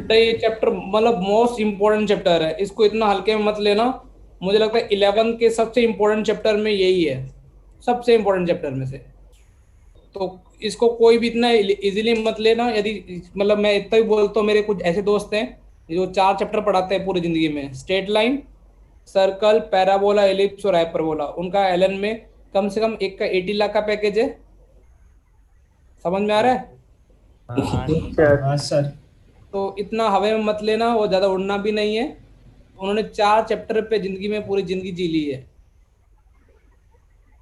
बेटा ये चैप्टर मतलब मोस्ट इम्पोर्टेंट चैप्टर है, इसको इतना हल्के में मत लेना। मुझे लगता है 11 के सबसे इम्पोर्टेंट चैप्टर में यही है, सबसे इम्पोर्टेंट चैप्टर में से। तो इसको कोई भी इतना इजीली मत लेना। यदि मतलब मैं इतना ही बोलता हूँ, मेरे कुछ ऐसे दोस्त हैं जो 4 चैप्टर पढ़ाते हैं पूरी जिंदगी में, straight line, circle, parabola, ellipse और हाइपरबोला। उनका एलन में कम से कम एक का 80 लाख का पैकेज है। समझ में आ रहा है? हाँ हाँ सर। तो इतना हवा में मत लेना, वो ज्यादा उड़ना भी नहीं है। उन्होंने 4 चैप्टर पे जिंदगी में पूरी जिंदगी जी ली है।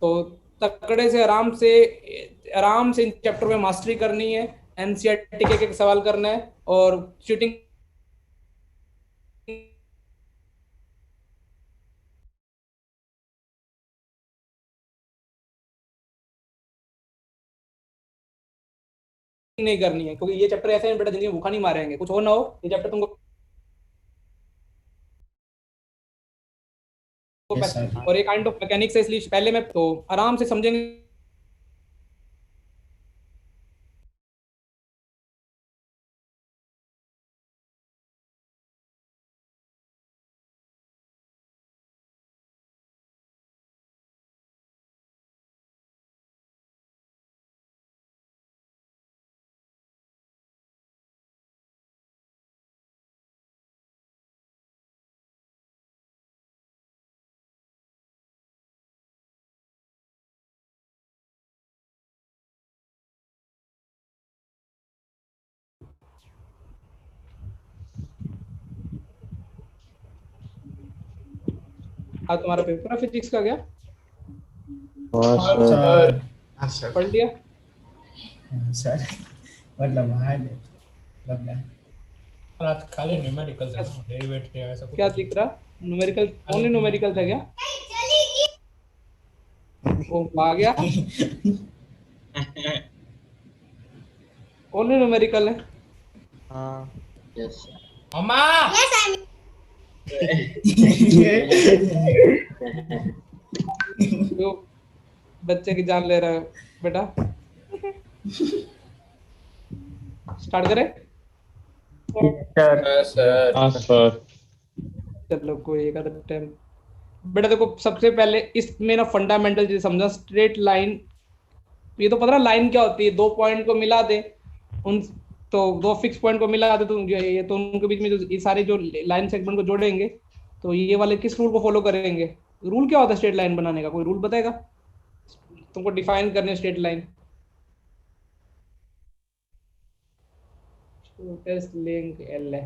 तो तकड़े से आराम से इन चैप्टर में मास्टरी करनी है। एनसीईआरटी के एक सवाल करना है और चीटिंग नहीं करनी है, क्योंकि ये चैप्टर ऐसे हैं बेटा जिंदगी में भूखा नहीं मारेंगे। कुछ हो ना हो, ये चैप्टर तुमको यस सर। और ये काइंड ऑफ मैकेनिक्स है, इसलिए पहले मैं तो आराम से समझेंगे। आज तुम्हारा पेपर है फिजिक्स का क्या? हाँ सर। सर। पढ़ लिया? सर मतलब हाँ मतलब आज खाली न्यूमेरिकल था, डेरिवेटिव ऐसा कुछ क्या दिख रहा? न्यूमेरिकल, ओनली न्यूमेरिकल था क्या? वो आ गया, ओनली न्यूमेरिकल है। हाँ यस अम्मा जो बच्चे की जान ले रहा है बेटा। स्टार्ट करें? सर। हाँ सर। चलो कोई एक आधा टाइम। बेटा देखो, सबसे पहले इसमें ना फंडामेंटल चीज समझा। स्ट्रेट लाइन, ये तो पता ना लाइन क्या होती है, दो पॉइंट को मिला दे उन, तो दो फिक्स पॉइंट को मिला दे तो ये तो उनके बीच में जो ये सारे जो लाइन सेगमेंट को जोड़ेंगे, तो ये वाले किस रूल को फॉलो करेंगे? रूल क्या होता है स्ट्रेट लाइन बनाने का? कोई रूल बताएगा तुमको डिफाइन करने straight line? Shortest link L है।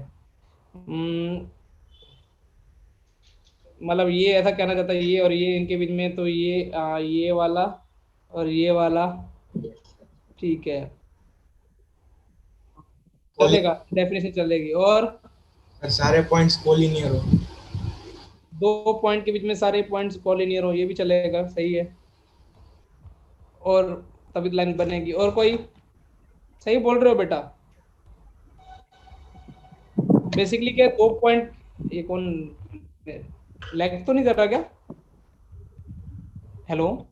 मतलब ये ऐसा कहना चाहता है, ये और ये इनके बीच में, तो ये वाला और ये वाला, ठीक है, चलेगा, डेफिनेशन चलेगी। और सारे पॉइंट्स कोलिनियर हो। दो पॉइंट के बीच में सारे पॉइंट्स कोलिनियर हो, ये भी चलेगा, सही है। और तभी लाइन बनेगी। और कोई? सही बोल रहे हो बेटा। बेसिकली क्या, दो पॉइंट, ये कौन लैग तो नहीं कर रहा क्या? हेलो,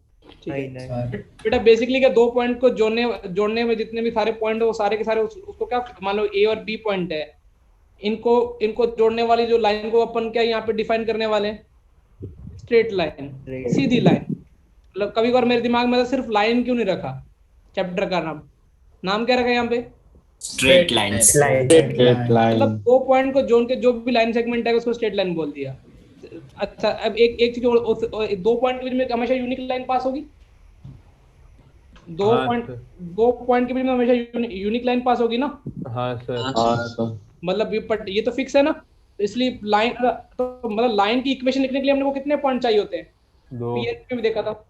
ठीक है सर। बेटा। बेसिकली क्या, दो पॉइंट को जोड़ने जोड़ने में जितने भी सारे पॉइंट है वो सारे के सारे उसको क्या मान लो, ए और बी पॉइंट है, इनको इनको जोड़ने वाली जो लाइन को अपन क्या यहाँ पे डिफाइन करने वाले हैं? स्ट्रेट लाइन, सीधी लाइन। मतलब कभी कभार मेरे दिमाग में सिर्फ लाइन क्यों नहीं रखा चैप्टर का नाम? नाम क्या रखा यहाँ पे? Straight lines. स्ट्रेट मतलब लाइन। दो पॉइंट को जोड़ के जो भी लाइन सेगमेंट है उसको स्ट्रेट लाइन बोल दिया। अच्छा, अब एक एक चीज दो पॉइंट के बीच में हमेशा यूनिक लाइन पास होगी। दो हाँ पॉइंट सर। दो पॉइंट के बीच में हमेशा यूनिक लाइन पास होगी ना। हाँ सर। हाँ सर। मतलब ये तो फिक्स है ना। तो इसलिए लाइन, तो मतलब लाइन की इक्वेशन लिखने के लिए हमने को कितने पॉइंट चाहिए होते हैं? दो। पीएच में भी देखा था,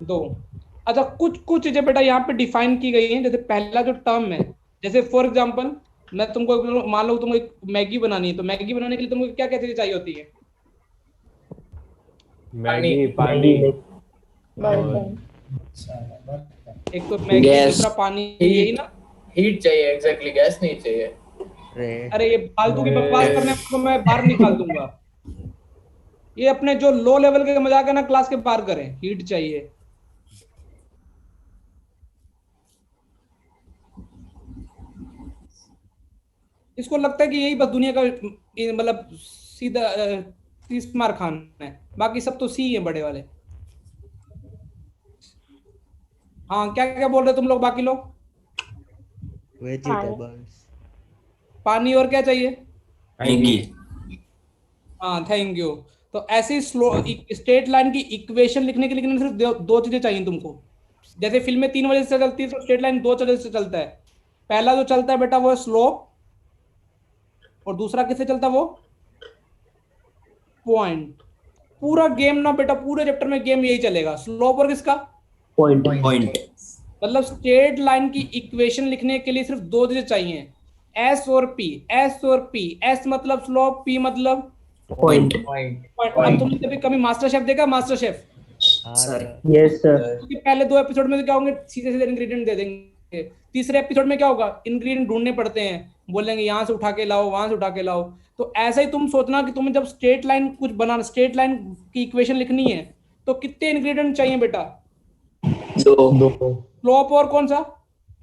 दो। अच्छा, कुछ कुछ चीजें बेटा यहाँ पे डिफाइन की गई हैं। जैसे पहला जो टर्म है, जैसे फॉर एग्जांपल मैं तुमको मान लो तुमको एक मैगी बनानी है, तो मैगी बनाने के लिए तुमको क्या क्या चीजें चाहिए होती है? मैगी, पानी और एक तो मैगी, गैस। दूसरा पानी, यही हीट। ना? हीट चाहिए, एग्जैक्टली, गैस नहीं चाहिए। अरे ये फालतू की बकवास करने को मैं बाहर निकाल दूंगा। ये अपने जो लो लेवल के मजाक है ना, क्लास के बाहर करें। हीट चाहिए, इसको लगता है कि यही बस दुनिया का मतलब सीधा 30 मार्क खाना है, बाकी सब तो सी है बड़े वाले। हाँ क्या क्या बोल रहे तुम लोग बाकी लोग? वेजिटेबल्स। पानी और क्या चाहिए? मैगी। हाँ थैंक यू। तो ऐसी स्लो स्ट्रेट लाइन की इक्वेशन लिखने के लिए सिर्फ दो चीजें चाहिए तुमको। जैसे फिल्में 3 वजह से चलती है तो स्ट्रेट लाइन 2 वजह से चलता है। पहला जो चलता है बेटा वो है स्लोप, और दूसरा किससे चलता है वो? पॉइंट। पूरा गेम ना बेटा, पूरे चैप्टर में गेम यही चलेगा, स्लोप और किसका? पॉइंट। मतलब स्ट्रेट लाइन की इक्वेशन लिखने के लिए सिर्फ 2 चीजें चाहिए, एस और पी। एस और पी, एस मतलब स्लोप, पी मतलब पॉइंट। अब तुमने कभी कभी मास्टर शेफ देखा? Master chef sir. Yes sir. क्योंकि पहले 2 एपिसोड में तो क्या होंगे, सीधे सीधे इंग्रेडिएंट दे देंगे। तीसरे एपिसोड में क्या होगा, इंग्रेडिएंट ढूंढने पड़ते हैं, बोलेंगे यहाँ से उठा के लाओ, वहां से उठा के लाओ। तो ऐसा ही तुम सोचना कि तुम्हें जब स्ट्रेट लाइन कुछ बनाना, स्ट्रेट लाइन की इक्वेशन लिखनी है तो कितने इंग्रेडिएंट चाहिए बेटा? 2। स्लोप और कौन सा?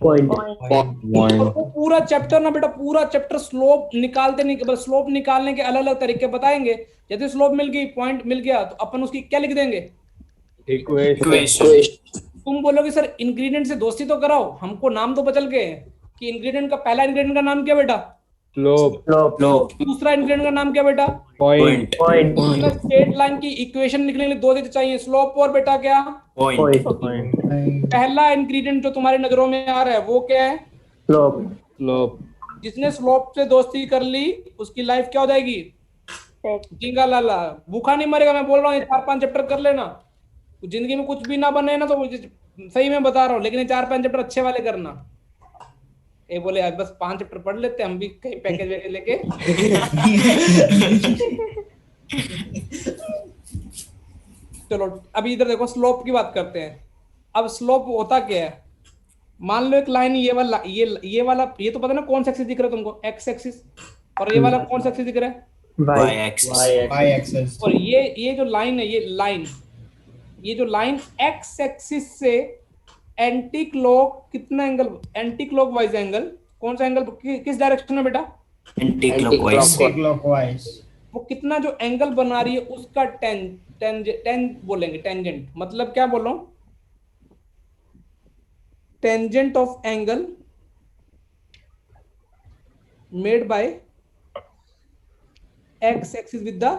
पॉइंट। और वो पूरा चैप्टर ना बेटा, पूरा चैप्टर स्लोप स्लोप निकालने के अलग अलग तरीके बताएंगे। जैसे स्लोप मिल गई, पॉइंट मिल गया, तो अपन उसकी क्या लिख देंगे? इक्वेशन। तुम बोलोगे सर इंग्रेडिएंट से दोस्ती तो कराओ, हमको नाम तो बदल गए कि इंग्रेडिएंट का पहला इंग्रेडिएंट का नाम क्या बेटा? स्लोप। दूसरा इंग्रेडिएंट का नाम क्या बेटा? पॉइंट। स्ट्रेट लाइन की इक्वेशन लिखने के लिए 2 चीजें चाहिए, स्लोप और बेटा क्या? पॉइंट। पहला इंग्रेडिएंट जो तुम्हारी नजरों में आ रहा है वो क्या है? स्लोप। जिसने स्लोप से दोस्ती कर ली उसकी लाइफ क्या हो जाएगी? जिंगा लाला, भूखा नहीं मरेगा। मैं बोल रहा हूँ 4-5 चैप्टर कर लेना, तो जिंदगी में कुछ भी ना बने ना, तो सही में बता रहा हूँ, लेकिन 4-5 चैप्टर अच्छे वाले करना। ये बोले यार बस 5 चैप्टर पढ़ लेते हैं हम भी कहीं पैकेज वैकेज लेके। चलो अभी इधर देखो, स्लोप की बात करते हैं। अब स्लोप होता क्या है? मान लो एक लाइन ये वाला, ये वाला, ये तो पता ना कौन सा एक्सिस दिख रहा है तुमको? X axis. और ये वाला कौन सा एक्सिस दिख रहा है? Y axis. और ये जो लाइन है, ये जो लाइन एक्स एक्सिस से एंटी क्लॉक कितना angle, anticlockwise angle, कौन सा एंगल, किस डायरेक्शन में बेटा? Anticlockwise. वो कितना जो एंगल बना रही है उसका टेन बोलेंगे, टेंजेंट। मतलब क्या बोल रहा हूं? Tangent of angle made by x axis with the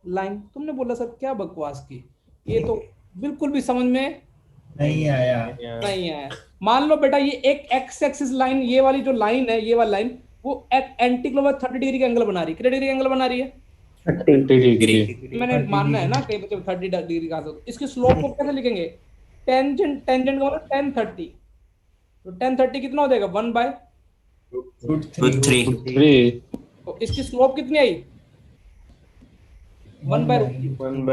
line. तुमने बोला सर क्या बकवास की, ये तो बिल्कुल भी समझ में नहीं आया। नहीं आया। मान लो बेटा ये एक एक्स एक्सिस लाइन, ये वाली जो लाइन है, ये वाली लाइन वो एंटी क्लॉकवाइज 30 डिग्री का एंगल बना रही है। कितने डिग्री का एंगल बना रही है? 30 डिग्री। मैंने मानना है ना कई बच्चे 30 डिग्री का। तो इसकी स्लोप को कैसे लिखेंगे? टेंजेंट का मतलब tan 30। तो tan 30 कितना हो जाएगा? 3 तो इसकी स्लोप कितनी आई? 1/√3।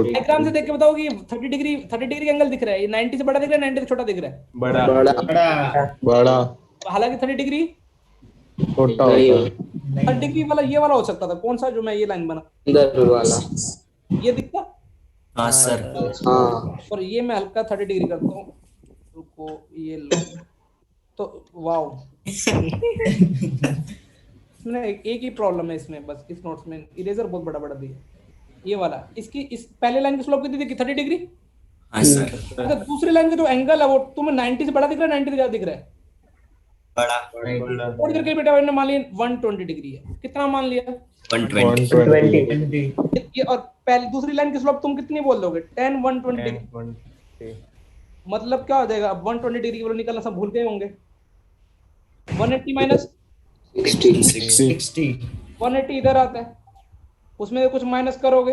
डायग्राम से देख के बताओ कि 30 डिग्री का एंगल दिख रहा है, ये 90 से बड़ा दिख रहा है, 90 से छोटा दिख रहा है? बड़ा। हालांकि 30 डिग्री छोटा होता है। 30 डिग्री वाला ये वाला हो सकता था। कौन सा जो मैं ये लाइन बना, ये दिखता? हाँ सर। और ये मैं हल्का 30 डिग्री करता हूँ, रुको ये लो, तो वाओ। इसमें एक ही प्रॉब्लम है इसमें, बस इस नोट्स में इरेजर बहुत बड़ा बड़ा दिया। ये वाला, इसकी इस पहले लाइन की स्लोप कितनी थी? 30 डिग्री। हाँ सर। अच्छा दूसरी लाइन का जो एंगल है वो तुम्हें 90 से बड़ा दिख रहा है, 90 से ज्यादा दिख रहा है? बड़ा। और इधर के बेटा मैंने मान लिया 120 डिग्री है। कितना मान लिया? 120। 20। ये और पहली दूसरी लाइन की स्लोप तुम कितनी बोल दोगे? 10 120 डिग्री। मतलब क्या हो जाएगा? अब 120 डिग्री वाला निकालना सब भूल गए होंगे। 180 माइनस 60। 180 इधर आता है, उसमें कुछ माइनस करोगे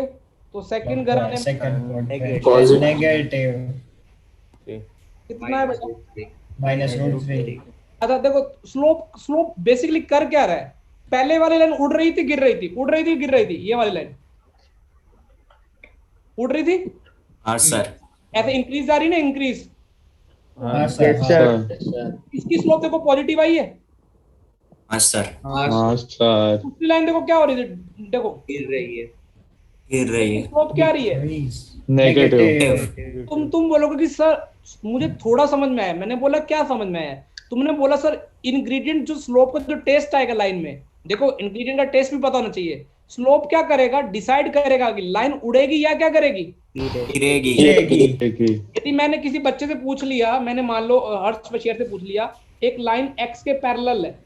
तो सेकंड घर आने में नेगेटिव कितना है बेटा? -√3। अच्छा देखो स्लोप बेसिकली कर क्या रहा है? पहले वाली लाइन उड़ रही थी गिर रही थी, उड़ रही थी गिर रही थी। ये वाली लाइन उड़ रही थी, हाँ सर। ऐसे इंक्रीज आ रही ना, इंक्रीज। हाँ सर। इसकी स्लोप देखो पॉजिटिव आई है। हाँ सर। दूसरी लाइन देखो क्या हो रही थी, देखो गिर रही है। स्लोप क्या आ रही है? नेगेटिव। तुम बोलोगे कि सर मुझे थोड़ा समझ में आया। मैंने बोला क्या समझ में आया? तुमने बोला सर इंग्रेडिएंट जो स्लोप का जो टेस्ट आएगा लाइन में, देखो इंग्रेडिएंट का टेस्ट भी पता होना चाहिए। स्लोप क्या करेगा, डिसाइड करेगा कि लाइन उड़ेगी या क्या करेगी, गिरेगी। गिरेगी। यदि मैंने किसी बच्चे से पूछ लिया, मैंने मान लो हर्ष बशीर से पूछ लिया, एक लाइन एक्स के पैरेलल है,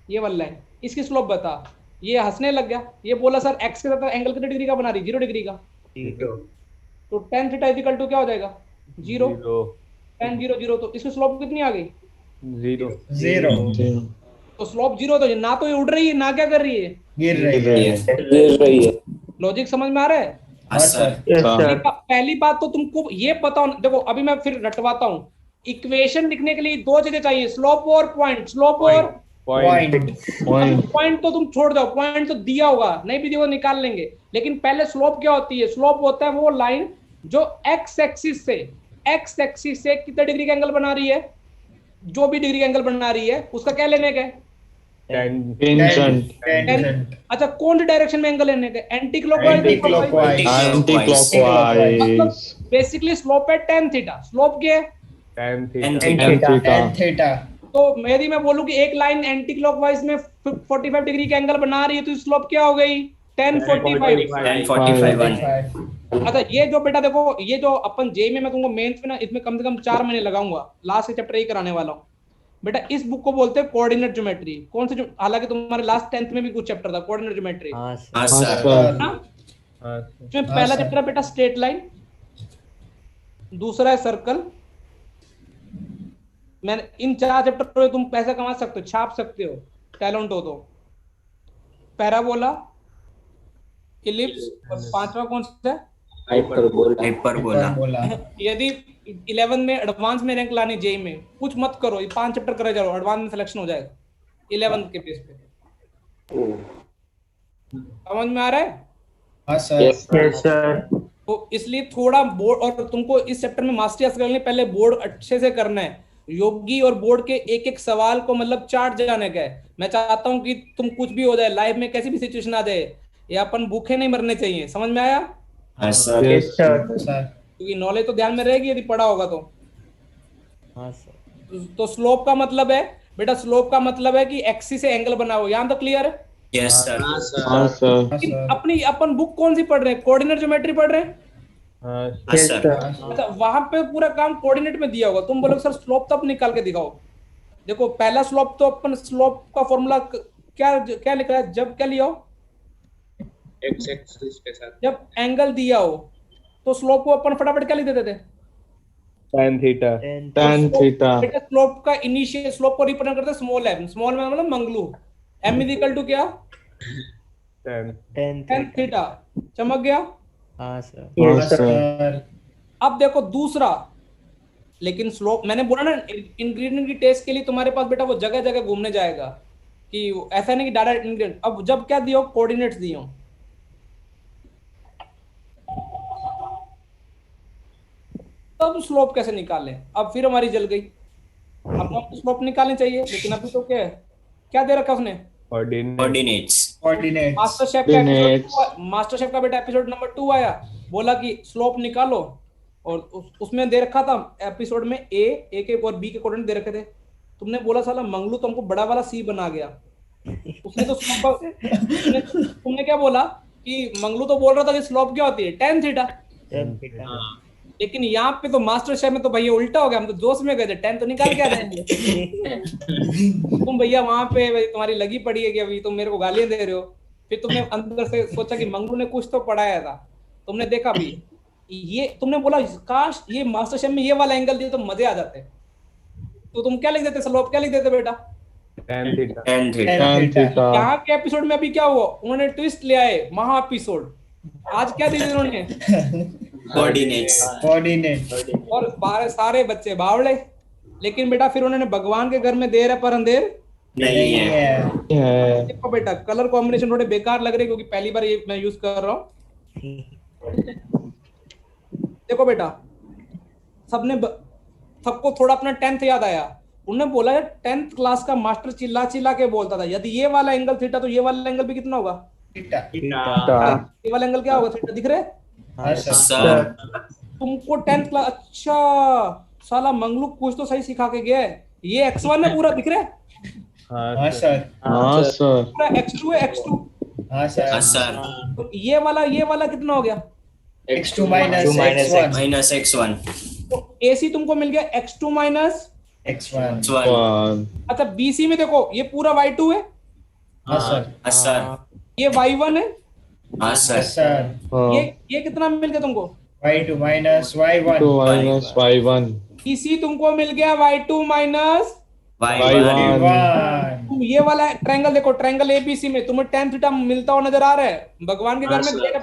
ये वाला लाइन, इसकी स्लोप बता, ये हंसने लग गया, ये बोला सर एक्स के साथ एंगल कितने डिग्री का बना रही, 0 डिग्री का, तो tan थीटा इक्वल टू क्या हो जाएगा, 0, tan 0 0, तो इसकी स्लोप कितनी आ गई, 0 तो स्लोप 0, तो ना तो ये उड़ रही है ना क्या कर रही है, गिर रही है। लॉजिक समझ में आ रहा है। हाँ सर। पहली बात तो तुमको ये पता होना, देखो अभी मैं फिर रटवाता हूँ, इक्वेशन लिखने के लिए दो चीजें चाहिए, स्लोप और पॉइंट, स्लोप और पॉइंट। पॉइंट तो तुम छोड़ दो, पॉइंट तो दिया होगा, नहीं भी दिया होगा निकाल लेंगे, लेकिन पहले स्लोप क्या होती है, स्लोप होता है वो लाइन जो एक्स एक्सिस से कितने डिग्री का एंगल बना रही है, जो भी डिग्री का एंगल बना रही है उसका क्या लेने का है, टेंजेंट। अच्छा कौन सी डायरेक्शन में एंगल लेने का, anti clockwise, Anti-clockwise. Basically slope है tan थीटा, स्लोप क्या है, Tan Tan थीटा। तो यदि मैं बोलूं कि एक लाइन एंटी क्लॉकवाइज में 45 डिग्री का एंगल बना रही है, तो स्लोप क्या हो गई, tan 45। 1045 अच्छा ये जो बेटा देखो, ये जो अपन जे में मैं तुमको मेंस में ना, इसमें कम से कम 4 महीने लगाऊंगा, लास्ट के चैप्टर ही कराने वाला हूँ बेटा। इस बुक को बोलते हैं कोऑर्डिनेट ज्योमेट्री, कौन से, हालांकि तुम्हारे लास्ट 10th में भी कुछ चैप्टर था कोऑर्डिनेट ज्योमेट्री, हाँ हाँ सर सर। इसमें पहला चैप्टर है बेटा स्ट्रेट लाइन, दूसरा है सर्कल, मैंने इन 4 चैप्टर में तुम पैसा कमा सकते हो, छाप सकते हो, टैलेंट हो तो। पैराबोला, इलिप्स, और 5वां कौन सा है, हाइपरबोला। यदि 11 में एडवांस में रैंक लानी जेई में, कुछ मत करो, ये 5 चैप्टर करे जाओ, एडवांस में सिलेक्शन हो जाएगा 11 के बेस पे। समझ में आ रहा है। हाँ सर। तो इसलिए थोड़ा बोर्ड, और तुमको इस चैप्टर में मास्टर्स करने पहले बोर्ड अच्छे से करना है, योगी और बोर्ड के एक एक सवाल को मतलब चार्ट जाने का है। मैं चाहता हूं कि तुम कुछ भी हो जाए लाइफ में, कैसी भी सिचुएशन आ जाए, ये अपन भूखे नहीं मरने चाहिए, समझ में आया, हाँ सर क्योंकि नॉलेज तो ध्यान में रहेगी यदि पढ़ा होगा तो। हाँ सर। तो स्लोप का मतलब है बेटा, स्लोप का मतलब है कि एक्सिस से एंगल बनाओ, यहां तक क्लियर है। यस सर हाँ सर। अपनी अपन बुक कौन सी पढ़ रहे हैं, कोऑर्डिनेट ज्योमेट्री पढ़ रहे हैं। हाँ सर अच्छा वहां पे पूरा काम कोऑर्डिनेट में दिया होगा, तुम बोलोगे सर स्लोप तो अब निकाल के दिखाओ। देखो पहला स्लोप तो अपन, स्लोप का फॉर्मूला क्या क्या लिखा है, जब क्या लिया हो, एक्स एक्सिस के साथ जब एंगल दिया हो तो स्लोप को अपन फटाफट क्या लिख देते थे, Tan theta. बेटा स्लोप का इनिशियल, स्लोप को रिप्रेजेंट करते हैं स्मॉल m, स्मॉल में मतलब Manglu, m is equal to क्या, tan थीटा, चमक गया। हाँ सर। हाँ सर। अब देखो दूसरा, लेकिन स्लोप मैंने बोला ना, इंग्रेडिएंट की टेस्ट के लिए तुम्हारे पास बेटा वो जगह जगह घूमने जाएगा, कि ऐसा नहीं कि डायरेक्ट इंग्रेडिएंट। अब जब क्या दियो, कोऑर्डिनेट्स दियो, तब स्लोप कैसे निकालें, अब फिर हमारी जल गई। अब हमको स्लोप निकालनी चाहिए, लेकिन अभी तो क्या है, क्या दे रखा उसने, कोऑर्डिनेट्स मास्टर शेफ का बेटा एपिसोड नंबर 2 आया, बोला कि स्लोप निकालो, और उसमें दे रखा था एपिसोड में ए के और बी के कोऑर्डिनेट दे रखे थे। तुमने बोला साला मंगलू तो हमको बड़ा वाला सी बना गया, उसने तो स्लोप तुमने क्या बोला कि मंगलू तो बोल रहा था कि स्लोप क्या होती है, tan थीटा, लेकिन यहाँ पे तो मास्टर शेफ में तो भैया उल्टा हो गया, हम तो जोश में गए थे, tan तो निकाल के आ जाएंगे। तुम भैया वहां पे तुम्हारी लगी पड़ी है कि अभी तुम मेरे को गालियां दे रहे हो, फिर तुमने अंदर से सोचा कि मंगलू ने कुछ तो पढ़ाया था, तुमने देखा भी ये, तुमने बोला काश ये मास्टर शेफ में ये वाला एंगल दिया तो मजे आ जाते, तो तुम क्या लिख देते, स्लोप क्या लिख देते बेटा, Tan theta. यहाँ के एपिसोड में अभी क्या हुआ, उन्होंने ट्विस्ट ले आए, महा एपिसोड, आज क्या दिया उन्होंने, कोऑर्डिनेट्स और सारे बच्चे बावड़े। लेकिन बेटा फिर उन्होंने भगवान के घर में देर है पर अंधेर नहीं है। देखो बेटा कलर कॉम्बिनेशन थोड़े बेकार लग रहे क्योंकि पहली बार ये मैं यूज कर रहा हूँ। देखो बेटा सबको थोड़ा अपना 10th याद आया, उन्होंने बोला 10th क्लास का मास्टर चिल्ला चिल्ला के बोलता था, यदि ये वाला एंगल थीटा तो ये वाला एंगल भी कितना होगा, ये वाला एंगल क्या होगा, थीटा, दिख रहे। सर तुमको 10th क्लास, अच्छा साला मंगलू कुछ तो सही सिखा के गया है, ये x1 है पूरा, दिख रहा है? हाँ सर हाँ सर पूरा x2 है, x2। हाँ हाँ सर सर तो ये वाला कितना हो गया? x2 minus x1 minus x1 तो AC तुमको मिल गया x2 minus. x1 x1 one अच्छा BC में देखो, ये पूरा y2 है, हाँ सर हाँ सर ये y1 है, हाँ yes सर sir हाँ ये कितना मिल गया तुमको? y2 minus y1 to minus y1 BC तुमको मिल गया y2 माइनस। y1 y1 तुम ये वाला ट्रायंगल देखो, ट्रायंगल एबीसी में तुम्हें tan थीटा मिलता हुआ नजर आ रहा है? भगवान के घर में दिया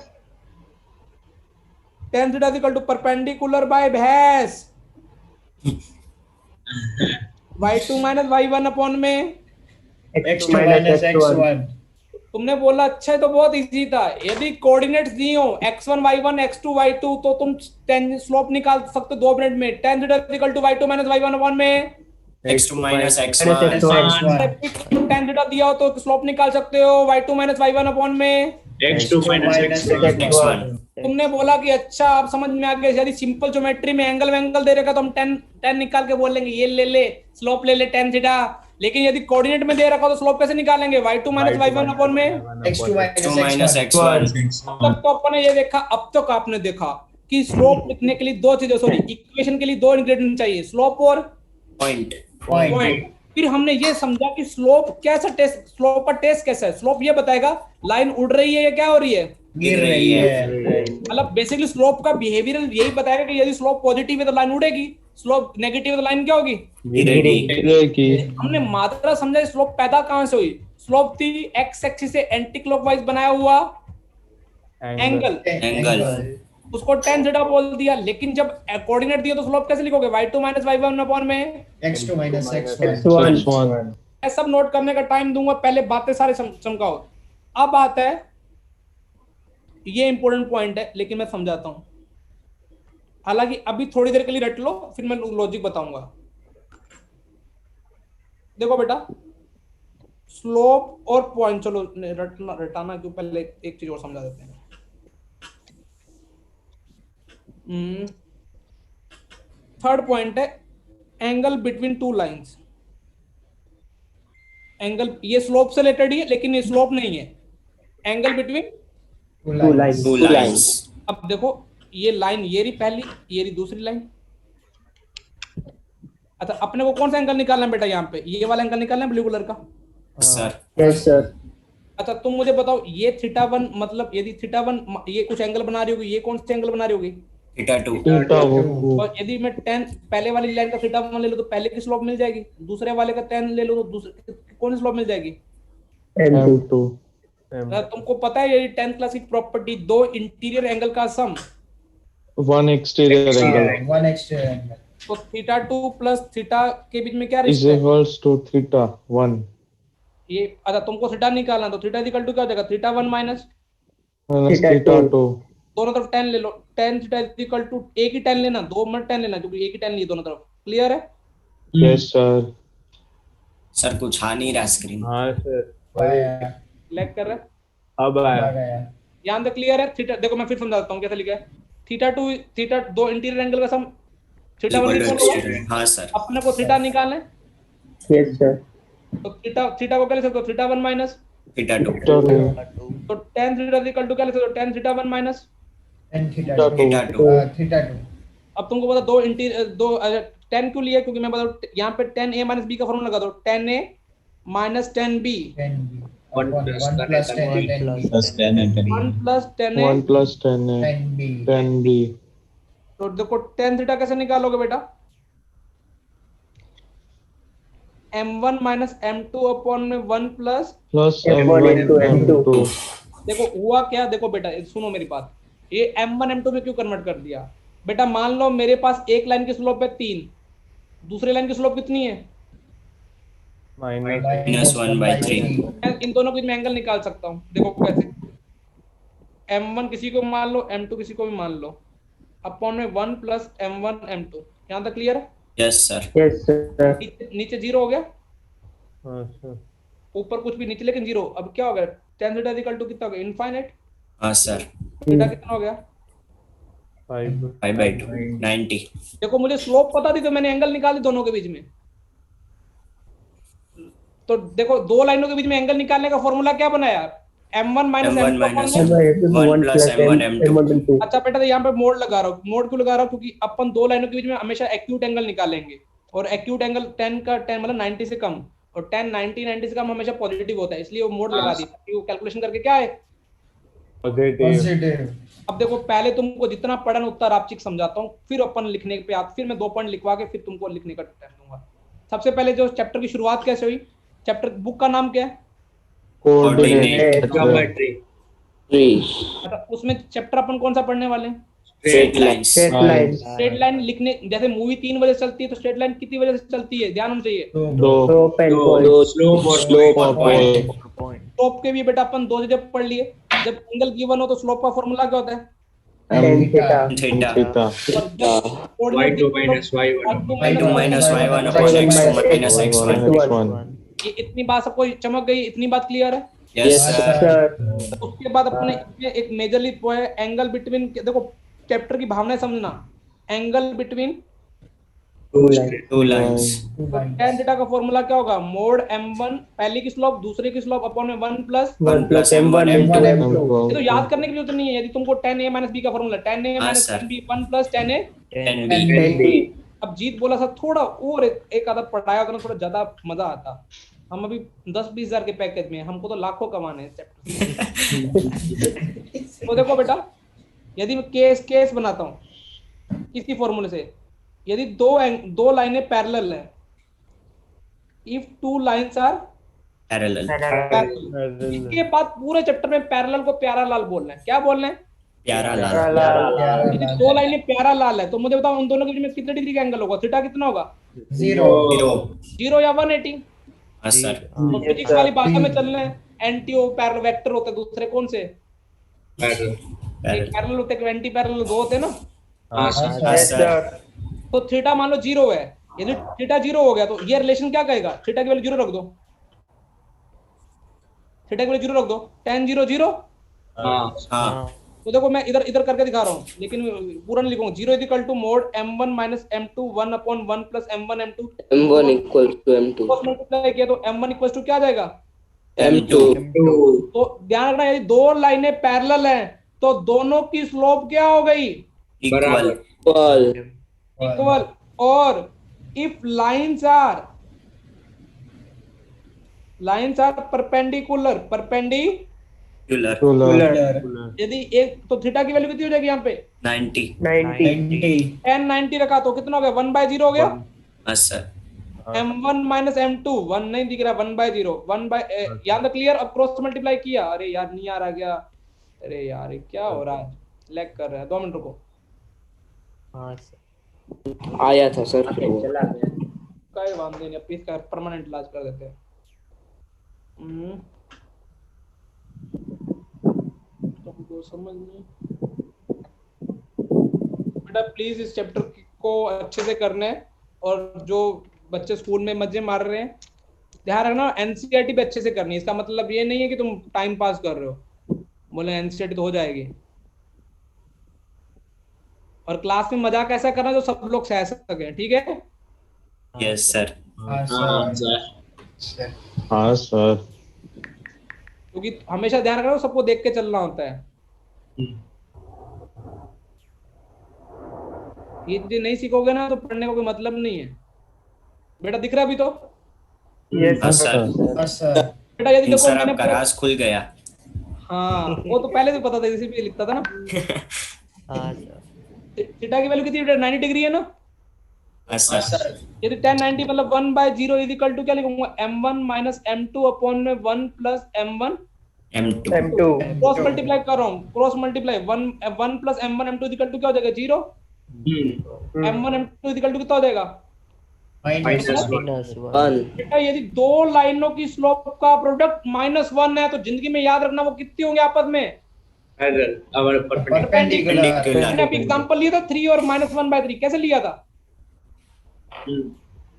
tan theta equal to perpendicular by भैंस y2 माइनस y1 अपॉन में x2 minus x1 तुमने बोला अच्छा है, तो बहुत इजी था। यदि कोऑर्डिनेट्स दिए हो x1 y1 x2 y2 तो तुम tan स्लोप निकाल सकते हो 2 मिनट में। tan theta equal to y2 minus y1 upon में x2 minus x1 x1 tan theta दिया हो तो स्लोप निकाल सकते हो y2 माइनस y1 अपॉन में। x2 minus x1 तुमने बोला कि अच्छा आप समझ में आ गया, यदि सिंपल ज्योमेट्री में एंगल दे रखा तो हम tan निकाल के बोलेंगे ये ले स्लोप ले ले tan थीटा। लेकिन यदि कोऑर्डिनेट में दे रखा तो स्लोप कैसे निकालेंगे? y2 माइनस y1 अपॉन में x2 x2 minus minus x1 x1 अब तक तो अपने ये देखा, अब तक आपने देखा कि स्लोप लिखने के लिए दो चीजें, सॉरी इक्वेशन के लिए दो इंग्रेडिएंट चाहिए, स्लोप और पॉइंट point पॉइंट। फिर हमने ये समझा कि स्लोप कैसा टेस्ट, स्लोप का टेस्ट कैसा है। स्लोप ये बताएगा लाइन उड़ रही है या क्या हो रही है, गिर रही है मतलब बेसिकली स्लोप का बिहेवियर यही बताएगा कि यदि स्लोप पॉजिटिव है तो लाइन उड़ेगी, स्लोप नेगेटिव है तो लाइन क्या होगी, गिरेगी। हमने मात्रा समझा स्लोप पैदा कहां से हुई। स्लोप थी एक्स एक्सिस से एंटी क्लॉकवाइज बनाया हुआ एंगल, एंगल उसको tan थीटा बोल दिया। लेकिन जब कोऑर्डिनेट दिया तो स्लोप कैसे लिखोगे? y2 माइनस y1 अपॉन में x2 minus x1 x1 मैं सब नोट करने का टाइम दूंगा, पहले बातें सारे चमकाओ। अब बात है, ये इंपॉर्टेंट पॉइंट है लेकिन मैं समझाता हूं, हालांकि अभी थोड़ी देर के लिए रट लो, फिर मैं लॉजिक बताऊंगा। देखो बेटा, स्लोप और पॉइंट, चलो रटाना क्यों, पहले एक चीज और समझा देते हैं। थर्ड पॉइंट है angle between two lines. Angle ये स्लोप से रिलेटेड ही है लेकिन ये स्लोप नहीं है, angle between two lines two lines अब देखो ये लाइन, ये रही पहली, ये रही दूसरी लाइन। अच्छा अपने को कौन सा एंगल निकालना है बेटा? यहाँ पे ये वाला एंगल निकालना है ब्लू कलर का। सर अच्छा तुम मुझे बताओ, ये थीटा वन मतलब यदि थीटा वन ये कुछ एंगल बना रही होगी, ये कौन से एंगल बना रही होगी? थीटा 2 थीटा और यदि मैं tan पहले वाली लाइन का थीटा वन ले लो तो पहले की स्लोप मिल जाएगी, दूसरे वाले का tan ले लो तो दूसरे कौन सी स्लोप मिल जाएगी? m2 तुमको पता है ये tan क्लास की प्रॉपर्टी, दो इंटीरियर एंगल का सम, one exterior angle one exterior angle तो थीटा 2 प्लस थीटा के बीच में क्या is रिश्ता है? equals to theta 1 ये अच्छा तुमको थीटा निकालना तो थीटा इक्वल टू क्या हो जाएगा? थीटा 1 माइनस minus theta 2 दोनों तरफ tan ले लो, tan थीटा इक्वल टू एक ही tan लेना, दो मत tan लेना क्योंकि एक ही tan लिए दोनों तरफ। क्लियर है? yes sir सर कुछ आ नहीं रहा स्क्रीन हाँ सर आया लैग कर रहा है, अब आ आया गया यहाँ तक क्लियर है? थीटा देखो मैं फिर समझाता हूँ कैसे लिखा है। थीटा 2 थीटा दो इंटीरियर एंगल का सम थीटा 1 इक्वल टू इक्वल होगा, एक्सटीरियर। हाँ सर अपने को थीटा निकालना है Yes, sir. तो थीटा को क्या लिख सकते हो? थीटा 1 माइनस, थीटा 2 theta 2 तो tan थीटा इक्वल टू क्या लिख सकते हो? tan theta 1 minus, and theta theta 2 theta 2 theta 2 अब तुमको पता दो इंटीरियर दो tan क्यों लिया? क्योंकि मैं बताऊँ यहाँ पे tan a माइनस b का फॉर्मूला लगा दो, tan a minus tan b 10b upon 1 plus 10 a 10b 1 plus tan a 1 plus 10 a 10b 10b तो देखो tan थीटा कैसे निकालोगे बेटा? m1 माइनस m2 अपॉन में 1 plus, plus M1 m1 into m2 देखो हुआ क्या, देखो बेटा सुनो मेरी बात, ये m1 m2 में क्यों कन्वर्ट कर दिया बेटा? मान लो मेरे पास एक लाइन की स्लोप है 3, दूसरी लाइन की स्लोप कितनी है? minus minus 1/3 मैं इन दोनों के बीच में एंगल निकाल सकता हूँ। देखो कैसे, m1 किसी को मान लो, m2 किसी को भी मान लो, अपॉन में 1 प्लस m1 m2। यहाँ तक क्लियर है? Yes sir Yes, sir. नीचे जीरो हो गया, हाँ सर ऊपर कुछ भी नीचे लेकिन जीरो। अब क्या हो गया? tan थीटा इक्वल टू कितना हो गया? इनफाइनाइट। हाँ सर थीटा कितना हो गया? 5 5/2 90 देखो मुझे स्लोप पता थी तो मैंने एंगल निकाल दी दोनों के बीच में। तो देखो दो लाइनों के बीच में एंगल निकालने का फॉर्मूला क्या बनाया, m1 minus M1 m2 minus upon में। M1 1 plus M1 M2 M1 अच्छा बेटा, तो यहाँ पे मोड लगा रहा हूँ, मोड क्यों लगा रहा हूँ, क्योंकि अपन दो लाइनों के बीच में हमेशा एक्यूट एंगल निकालेंगे, और एक्यूट एंगल 10 का 10 मतलब 90 से कम, और 10 90 से कम हमेशा पॉजिटिव होता है, इसलिए वो मोड लगा दिया, ताकि वो कैलकुलेशन करके क्या है पॉजिटिव। Positive. अब देखो पहले तुमको जितना पढ़न उत्तर आप चीज समझाता हूँ, फिर अपन लिखने पे फिर मैं 2 पॉइंट लिखवा के फिर तुमको लिखने का टाइम दूंगा। सबसे पहले जो चैप्टर की शुरुआत कैसे हुई, चैप्टर बुक का नाम क्या है, Coordinate. Geometry. अच्छा उसमें चैप्टर अपन कौन सा पढ़ने वाले हैं, Straight lines. Straight lines. Straight line लिखने, जैसे मूवी 3 बजे से चलती है तो स्ट्रेट लाइन कितनी बजे से चलती है, ध्यान होना चाहिए, दो Slope and point. Slope or slope और point. पॉइंट। स्लोप के भी बेटा अपन 2 जगह पढ़ लिए, जब एंगल गिवन हो तो स्लोप का फॉर्मूला क्या होता है, Tan theta. Theta. Theta. Y2 minus Y1. Y2 minus Y1 upon Y1 X2 minus minus X1. X1. ये इतनी बात सबको चमक गई, इतनी बात क्लियर है। Yes, sir. Sir. उसके बाद अपने इसमें एक मेजरली एंगल बिटवीन, देखो चैप्टर की भावना समझना, angle between Two lines. Two lines. tan theta का फॉर्मूला क्या होगा, मोड m1 पहली की स्लोप दूसरे की स्लोप अपॉन में 1 plus, 1 plus M1 into M2. ये तो याद करने की जरूरत नहीं है, यदि तुमको tan a माइनस b का फॉर्मूला tan a हाँ, minus sir. b 1 plus tan a, 10B. Tan B. अब जीत बोला था थोड़ा और एक आधा पढ़ाया होता ना थोड़ा ज्यादा मजा आता, हम अभी 10-20 हजार के पैकेज में, हमको तो लाखों कमाने हैं चैप्टर। तो देखो बेटा, यदि मैं केस बनाता हूँ किसी फॉर्मूले से, यदि दो लाइनें पैरेलल हैं, if two lines are Parallel. Parallel, इसके बाद पूरे चैप्टर में पैरेलल को प्यारा लाल बोलना है, क्या बोलना है, प्यारा लाल. यदि दो लाइनें प्यारा लाल है तो मुझे बताओ उन दोनों के बीच में कितने डिग्री का एंगल होगा, थीटा कितना होगा, 0. 0 या 180। हाँ सर. तो फिजिक्स वाली भाषा में चलना है, एंटी पैरेलल वेक्टर होते हैं दूसरे कौन से, Parallel. पैरेलल होते हैं, एंटी पैरेलल दो होते हैं ना, हाँ Yes, सर. sir. तो थीटा मान लो 0 है, यदि थीटा 0 हो गया तो ये रिलेशन क्या कहेगा, थीटा की वैल्यू 0 रख दो, थीटा की वैल्यू 0 रख दो, tan 0 0। हाँ. तो देखो मैं इधर इधर करके दिखा रहा हूँ, लेकिन पूरा नहीं लिखूंगा, 0 is equal to mod m1 minus m2 1 upon 1 plus m1 m2, M1 equals to M2. Cross multiply किया तो m1 इक्वल टू क्या आ जाएगा, M2. तो ध्यान रखना यदि दो लाइनें पैरेलल हैं तो दोनों की स्लोप क्या हो गई, Equal. Equal. इक्वल, और इफ लाइंस आर परपेंडिकुलर, यदि एक तो थीटा की वैल्यू कितनी हो जाएगी यहाँ पे 90. 90. tan 90 रखा तो कितना हो गया 1/0 हो गया, हाँ सर. m1 माइनस m2 1 नहीं दिख रहा 1/0 यहाँ तक क्लियर। अब क्रॉस मल्टीप्लाई किया, अरे यार नहीं आ रहा क्या, अरे यार ये क्या हो रहा है, लैग कर रहा है, 2 मिनट रुको, आया था सर फिर वो. चला गया. कोई बात नहीं, अब इसका परमानेंट इलाज कर देते हैं। तुमको समझ नहीं बेटा, प्लीज इस चैप्टर को अच्छे से करना है, और जो बच्चे स्कूल में मजे मार रहे हैं ध्यान रखना, एनसीईआरटी भी अच्छे से करनी है, इसका मतलब ये नहीं है कि तुम टाइम पास कर रहे हो, बोले एनसीईआरटी तो हो जाएगी, और क्लास में मजाक ऐसा करना जो सब लोग सह सकें, ठीक है। Yes sir. हाँ सर. क्योंकि हमेशा ध्यान रखना सबको देख के चलना होता है, ये चीजें नहीं सीखोगे ना तो पढ़ने का कोई मतलब नहीं है। बेटा दिख रहा है अभी तो, Yes, हाँ sir. सर. बेटा यदि देखो सर मैंने आपका राज खुल गया. हाँ वो तो पहले से पता था, इसी पे लिखता था ना। थीटा की वैल्यू कितनी है, 90 डिग्री है ना, हाँ सर. यदि tan 90 मतलब 1/0 इज इक्वल टू क्या लिखूंगा, m1 माइनस m2 अपॉन में 1 plus m1, M2. M2. Cross multiply कर रहा हूँ, cross multiply 1 plus m1 m2 is equal to क्या हो जाएगा 0, m1 m2 is equal to कितना हो जाएगा One. बेटा यदि दो लाइनों की स्लोप का प्रोडक्ट -1 है तो जिंदगी में याद रखना वो कितने होंगे आपस में, Perpendicular. मैंने अभी एग्जांपल लिया था 3 और -1/3, कैसे लिया था,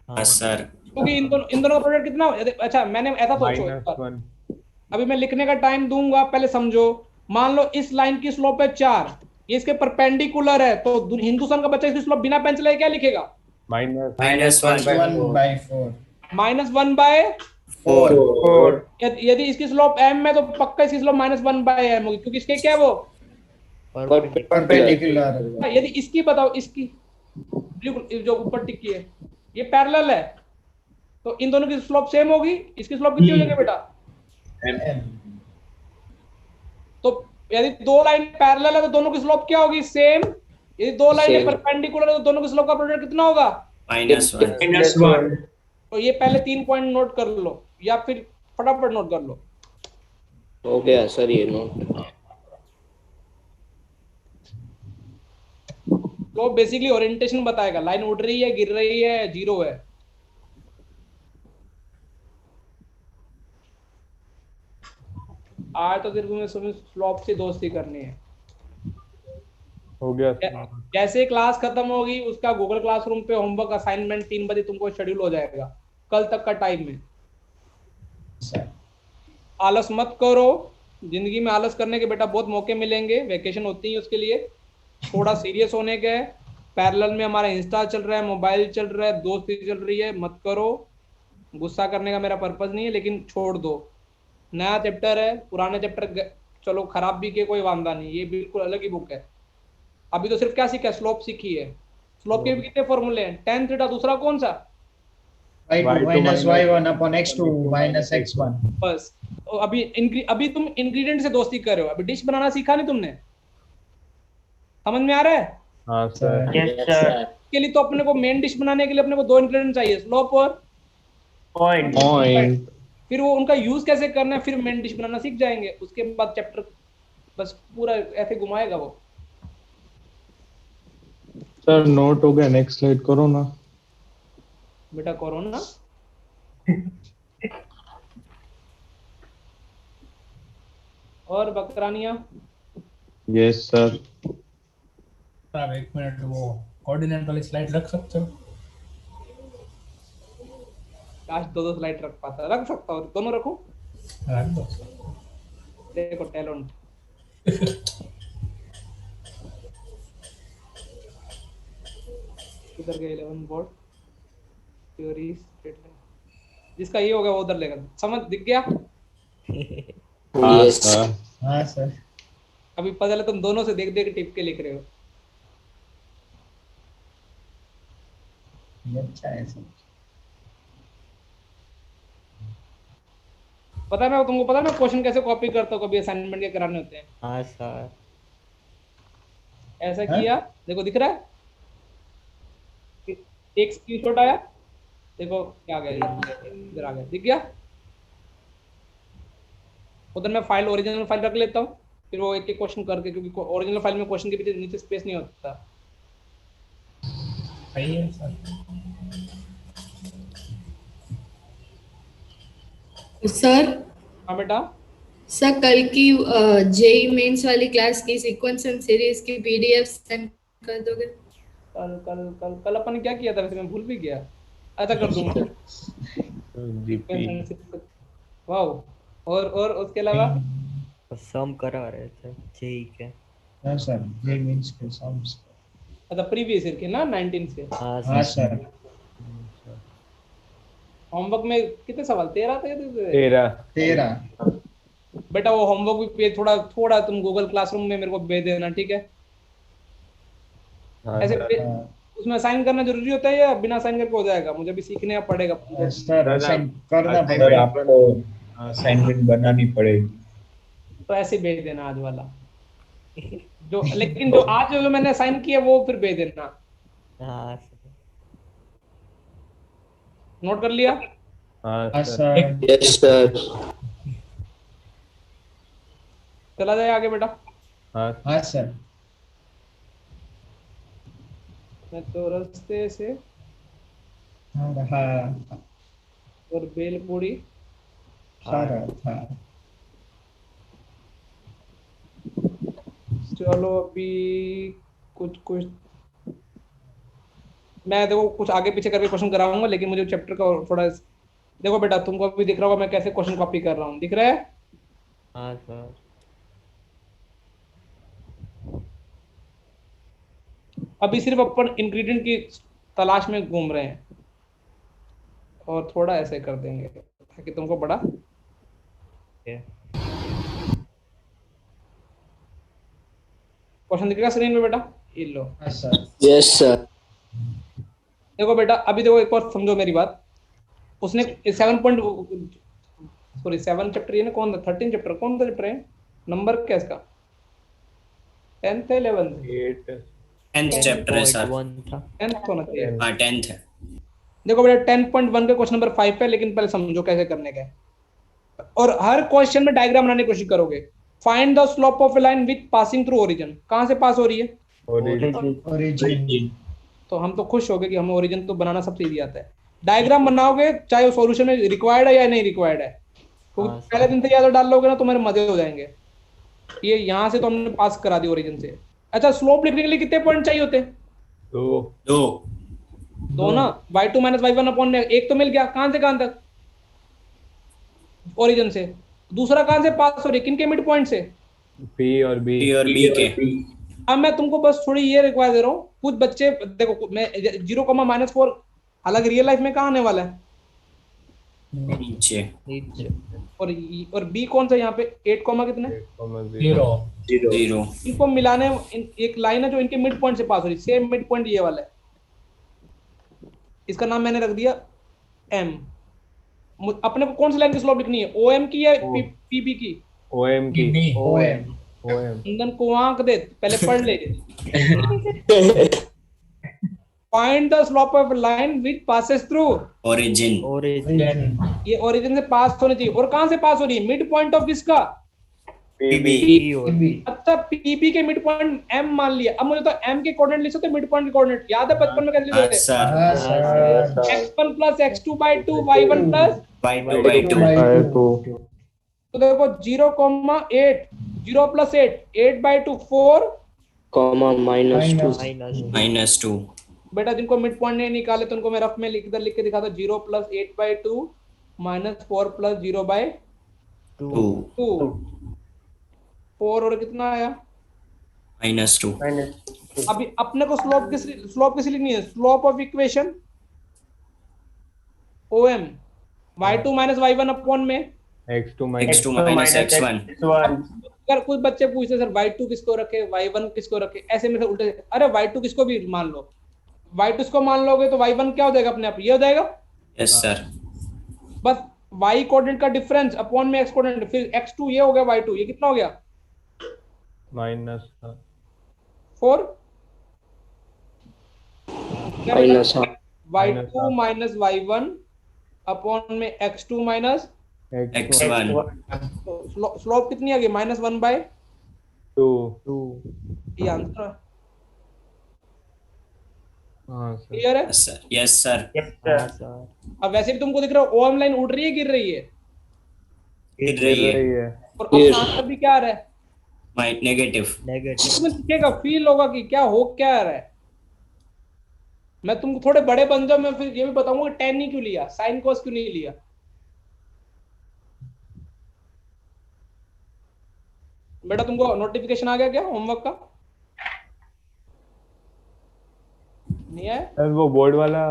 हाँ सर. क्योंकि इन दोनों का प्रोडक्ट कितना अच्छा मैंने ऐसा सोचो एक बार, -1. अभी मैं लिखने का टाइम दूंगा, पहले समझो, मान लो इस लाइन की स्लोप है 4, ये इसके परपेंडिकुलर है, तो हिंदुस्तान का बच्चा इसकी स्लोप बिना पेन चलाए क्या लिखेगा, -1. -1/4. -1/4, 4 4. यदि इसकी स्लोप m है तो पक्का इसकी स्लोप -1/m होगी, क्योंकि इसके क्या है वो, Perpendicular. यदि इसकी बताओ, इसकी बिल्कुल जो ऊपर टिकी है ये पैरेलल है, तो इन दोनों की स्लोप सेम होगी। इसकी स्लोप कितनी हो जाएगी बेटा? M. तो यदि दो लाइन पैरेलल है तो दोनों की स्लोप क्या होगी? सेम। यदि दो लाइनें Same. परपेंडिकुलर है तो दोनों की स्लोप का प्रोडक्ट कितना होगा? -1 -1. तो ये पहले 3 पॉइंट नोट कर लो, या फिर फटाफट नोट कर लो। हो गया सर ये नोट। तो बेसिकली ओरिएंटेशन बताएगा, लाइन उड़ रही है, गिर रही है, जीरो है। आज तो सिर्फ तुम्हें स्लोप से दोस्ती करनी है। हो गया जैसे क्लास खत्म होगी उसका गूगल क्लासरूम पे होमवर्क असाइनमेंट 3 बजे तुमको शेड्यूल हो जाएगा, कल तक का टाइम में। आलस मत करो, जिंदगी में आलस करने के बेटा बहुत मौके मिलेंगे, वेकेशन होती है उसके लिए। थोड़ा सीरियस होने के, पैरेलल में हमारा इंस्टा चल रहा है, मोबाइल चल रहा है, दोस्ती चल रही है, मत करो। गुस्सा करने का मेरा पर्पज नहीं है, लेकिन छोड़ दो। नया चैप्टर है, पुराने चैप्टर चलो खराब भी किए कोई वांदा नहीं, ये बिल्कुल अलग ही बुक है। अभी तो सिर्फ क्या सीखा है? स्लोप सीखी है। स्लोप के भी कितने फॉर्मूले हैं? tan थीटा, दूसरा कौन सा? Y2 minus Y1 upon X2 minus X1. बस। और अभी तुम इंग्रेडिएंट से दोस्ती कर रहे हो, अभी डिश बनाना सीखा नहीं तुमने। समझ में आ रहा है? हाँ सर। Yes sir. के लिए तो अपने को मेन डिश बनाने के लिए अपने को 2 इंग्रेडिएंट चाहिए, स्लोप और Point. पॉइंट। फिर वो उनका यूज कैसे करना है, फिर मेन डिश बनाना सीख जाएंगे। उसके बाद चैप्टर बस पूरा ऐसे घुमाएगा वो। सर नोट हो गया, नेक्स्ट स्लाइड करो ना। बेटा करो ना। और बकरानिया? Yes sir. आप 1 मिनट वो कोऑर्डिनेट वाली स्लाइड रख सकते हो? काश 2 स्लाइड रख पाता। रख सकता हूँ, दोनों रखूं? रख दो। देखो टैलेंट। इधर गए 11 बोर्ड थ्योरी स्टेटमेंट, जिसका ये होगा वो उधर लेगा। समझ दिख गया? हाँ Yes. सर। हाँ सर. अभी पता चला तुम दोनों से देख देख टिप के लिख रहे हो। ये अच्छा है सर. पता है, मैं तुमको पता है मैं क्वेश्चन कैसे कॉपी करता हूँ कभी असाइनमेंट के कराने होते हैं? हाँ सर। ऐसा हाँ? किया, देखो दिख रहा है, एक स्क्रीनशॉट आया, देखो क्या आ गया, इधर आ गया, दिख गया। उधर मैं फाइल ओरिजिनल फाइल रख लेता हूँ, फिर वो एक एक क्वेश्चन करके, क्योंकि ओरिजिनल फाइल में क्वेश्चन के पीछे नीचे स्पेस नहीं होता। सही है सर। सर हाँ बेटा। सर कल की जेई मेंस वाली क्लास की सीक्वेंस एंड सीरीज की पीडीएफ सेंड कर दोगे? कल कल कल कल अपन ने क्या किया था वैसे, मैं भूल भी गया। ऐसा कर दूंगा। जीपी। वाह। और उसके अलावा सम करा रहे थे जेई के। हाँ सर. J means के sums. अच्छा प्रीवियस ईयर के ना 19 से हाँ हाँ सर। सर. होमवर्क में कितने सवाल? 13 थे? 13। 13. बेटा वो होमवर्क भी पे थोड़ा थोड़ा तुम गूगल क्लासरूम में मेरे को भेज देना, ठीक है? हाँ ऐसे सर। उसमें असाइन करना जरूरी होता है या बिना असाइन करके हो जाएगा? मुझे भी सीखने पड़ेगा। सर असाइन करना सर पड़ेगा. आपको असाइनमेंट बनानी पड़ेगी. तो ऐसे भेज देना आज वाला जो, लेकिन जो आज जो मैंने असाइन किया वो फिर भेज देना। हाँ सर। नोट कर लिया? हाँ हाँ सर। सर. Yes sir. चला जाए आगे बेटा। हाँ हाँ सर. मैं तो रास्ते से हाँ हाँ. और बेलपूरी सारा था. चलो अभी कुछ कुछ मैं देखो कुछ आगे पीछे करके क्वेश्चन कराऊंगा, लेकिन मुझे चैप्टर का थोड़ा देखो बेटा, तुमको अभी दिख रहा होगा मैं कैसे क्वेश्चन कॉपी कर रहा हूँ, दिख रहा है? हाँ सर। अभी सिर्फ अपन इंग्रेडिएंट की तलाश में घूम रहे हैं। और थोड़ा ऐसे कर देंगे ताकि तुमको बड़ा Okay. क्वेश्चन दिखेगा स्क्रीन पे बेटा, ये लो। हाँ सर। Yes, sir. देखो बेटा, अभी देखो एक बार समझो मेरी बात। उसने 7 चैप्टर ये ना, कौन था 13 चैप्टर, कौन सा चैप्टर है, नंबर क्या है इसका, 10th है 11th है? 10th चैप्टर है सर। 10.1 था। 10th होना चाहिए। हाँ 10th है। देखो बेटा 10.1 का क्वेश्चन नंबर 5 पे, लेकिन पहले समझो कैसे करने का है। और हर क्वेश्चन में डायग्राम बनाने की कोशिश करोगे। Find the slope of A line with passing through origin. कहाँ से पास हो रही है? ओरिजिन। तो हम तो खुश हो गए कि हमें ओरिजिन तो बनाना सबसे इजी आता है। डायग्राम बनाओगे चाहे वो सॉल्यूशन में रिक्वायर्ड है या नहीं रिक्वायर्ड है, क्योंकि हाँ, पहले दिन से याद डाल लोगे ना तुम्हारे मजे हो जाएंगे। ये यहाँ से तो हमने पास करा दी ओरिजिन से। अच्छा, स्लोप लिखने के लिए कितने पॉइंट चाहिए होते? 2। दो ना, y2 माइनस y1 अपॉन में एक तो मिल गया। कहां से कहां तक? ओरिजिन से। दूसरा कहां से पास हो रही है, किन के मिड पॉइंट से? P और B। P और B के। अब मैं तुमको बस थोड़ी ये रिक्वायर दे रहा हूँ। कुछ बच्चे देखो, मैं 0,-4 हालांकि रियल लाइफ में कहाँ आने वाला है, नीचे। नीचे। और बी कौन सा यहाँ पे 8, कितने 0. 0। इनको मिलाने एक लाइन है जो इनके मिड पॉइंट से पास हो रही है। सेम मिड पॉइंट ये वाला है, इसका नाम मैंने रख दिया M। अपने को कौन सी लाइन की स्लोप लिखनी है, OM की या PP की? OM की। B. OM। इंदन को आंक दे, पहले पढ़ ले। Find the slope of line which passes through origin. Origin. ये ओरिजिन से पास होनी चाहिए। और कहां से पास हो रही है? मिड पॉइंट ऑफ किसका? PB। अच्छा, पीपी के मिड पॉइंट M मान लिया। अब मुझे तो M के कोऑर्डिनेट लिख सकते, मिड पॉइंट के कोऑर्डिनेट याद है बचपन में कैसे लिखते थे? सर। हाँ sir. x1 plus x2/2 y1 plus, y2/2। तो देखो 0,8 0 प्लस 8/2 4 Comma -2. -2। बेटा जिनको मिड पॉइंट नहीं निकाले तो उनको मैं रफ में इधर लिख के दिखाता हूं। 0 प्लस 8/2 माइनस 4 प्लस 0/2 2। 4 और कितना आया? -2। अभी अपने को स्लोप किस लिखनी है? Slope of equation OM y2 minus y1 upon में X2 x2 माइनस x1। अगर कुछ बच्चे पूछते सर y2 किसको रखे, y1 किसको रखे, ऐसे में से उल्टे। अरे y2 किसको भी मान लो, y2 किसको मान लोगे तो y1 क्या हो जाएगा, अपने आप ये हो जाएगा। Yes sir. बस y कोऑर्डिनेट का डिफरेंस अपॉन में x कोऑर्डिनेट, फिर x2 ये हो गया, y2 ये कितना हो गया? -4 y2 माइनस y1 अपॉन में x2 माइनस x1। स्लोप कितनी आ गई? -1/2। ये आंसर है। क्लियर है? Yes sir. अब वैसे भी तुमको दिख रहा है OM लाइन उड़ रही है, गिर रही है, गिर रही है। और अपना आंसर भी क्या आ रहा है? नेगेटिव। इसमें दिखेगा, फील होगा कि क्या हो क्या रहा है। मैं तुमको थोड़े बड़े बन जाओ, मैं फिर ये भी बताऊंगा tan ही क्यों लिया, sin cos क्यों नहीं लिया। बेटा तुमको नोटिफिकेशन आ गया क्या होमवर्क का? नहीं है? सर वो बोर्ड वाला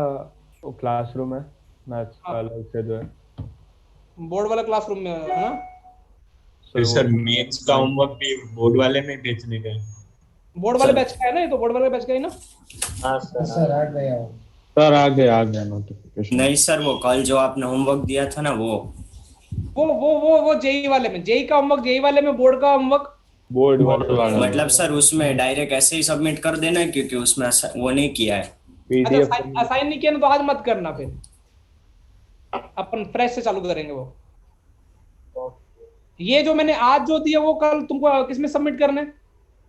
क्लासरूम है, मैथ्स का अलग से जो है। बोर्ड वाला क्लासरूम में है ना? सर मैथ्स का होमवर्क भी बोर्ड वाले में भेजने का है। बोर्ड वाले बैच का है ना, ये तो बोर्ड वाले बैच का ही ना। सर आ गया वो। सर आ गया नोटिफिकेशन। नहीं सर, वो कल जो आपने होमवर्क दिया था ना, वो जेई वाले में, जेई का होमवर्क जेई वाले में, बोर्ड का होमवर्क बोर्ड वाला मतलब सर उसमें डायरेक्ट ऐसे ही सबमिट कर देना है, क्योंकि उसमें वो नहीं किया है। PDF अच्छा, असाइन नहीं किया ना तो आज मत करना, फिर अपन फ्रेश से चालू करेंगे वो। ये जो मैंने आज जो दिया वो कल तुमको किसमें सबमिट करना है?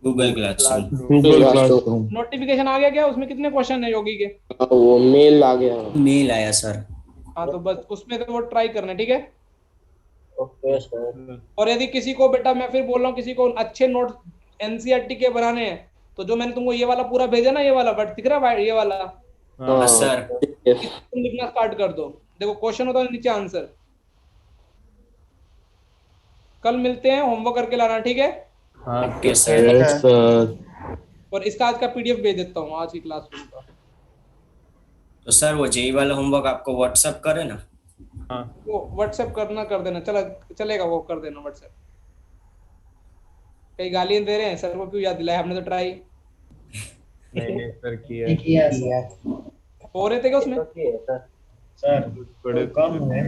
Google classroom. नोटिफिकेशन आ गया क्या? उसमें कितने क्वेश्चन है योगी के? वो मेल आ गया। मेल आया सर। हाँ तो बस उसमें तो वो ट्राई करना है, ठीक है। Okay sir. और यदि किसी को, बेटा मैं फिर बोल रहा हूँ, किसी को अच्छे नोट NCERT के बनाने हैं तो जो मैंने तुमको ये वाला पूरा भेजा ना, ये वाला बट दिख रहा है ये वाला, हाँ सर। तुम लिखना स्टार्ट कर दो। देखो क्वेश्चन होता है नीचे आंसर। कल मिलते हैं, होमवर्क करके लाना, ठीक है। Okay sir. और इसका आज का PDF भेज देता हूँ, आज की क्लास का। तो सर वो जेई वाला होमवर्क आपको व्हाट्सएप करे ना? हाँ वो व्हाट्सएप करना कर देना, चलेगा वो कर देना व्हाट्सएप। कई गालियां दे रहे हैं सर को, क्यों याद दिलाया, हमने तो ट्राई नहीं नहीं सर किया नहीं किया सर। हो रहे थे क्या उसमें? सर थोड़े तो कम है,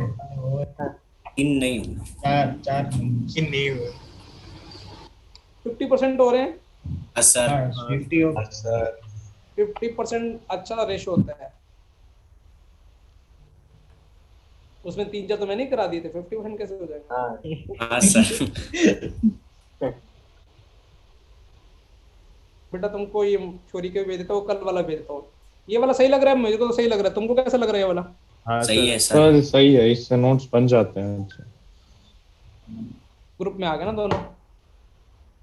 इन नहीं हुआ। चार नहीं। 50% हो रहे हैं। हाँ सर। हाँ 50 हो। सर 50% अच्छा रेशो होता है उसमें। 3-4 तो मैंने ही करा दिए थे, 50% कैसे हो जाएगा? हाँ सर। बेटा तुमको ये छोरी के भेज देता हूँ, कल वाला भेज देता हूँ। ये वाला सही लग रहा है, मुझे तो सही लग रहा है, तुमको कैसा लग रहा है ये वाला? हाँ सही है सर सर। सही है, इससे नोट्स बन जाते हैं। ग्रुप में आ गया ना दोनों?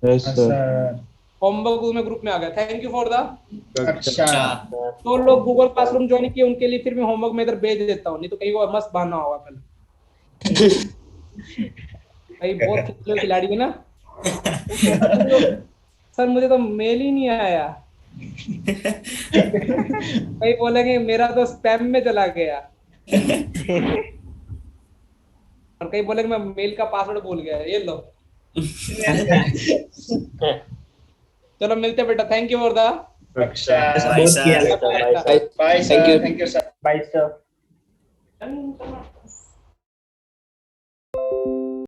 यस हाँ, सर। सर होमवर्क में ग्रुप में आ गया। Thank you for the. अच्छा तो लोग गूगल क्लासरूम ज्वाइन किए उनके लिए फिर मैं होमवर्क में इधर भेज देता हूँ, नहीं तो कहीं वो मस्त बहाना होगा कल। भाई बहुत खिलौने खिलाड़ी है ना। सर मुझे तो मेल ही नहीं आया। कहीं बोलेंगे मेरा तो स्पैम में चला गया, और कहीं बोलेंगे मैं मेल का पासवर्ड भूल गया। ये लो। चलो मिलते हैं बेटा, थैंक यू फॉर द। अच्छा bye sir. Bye sir, thank you sir. Bye sir. Done.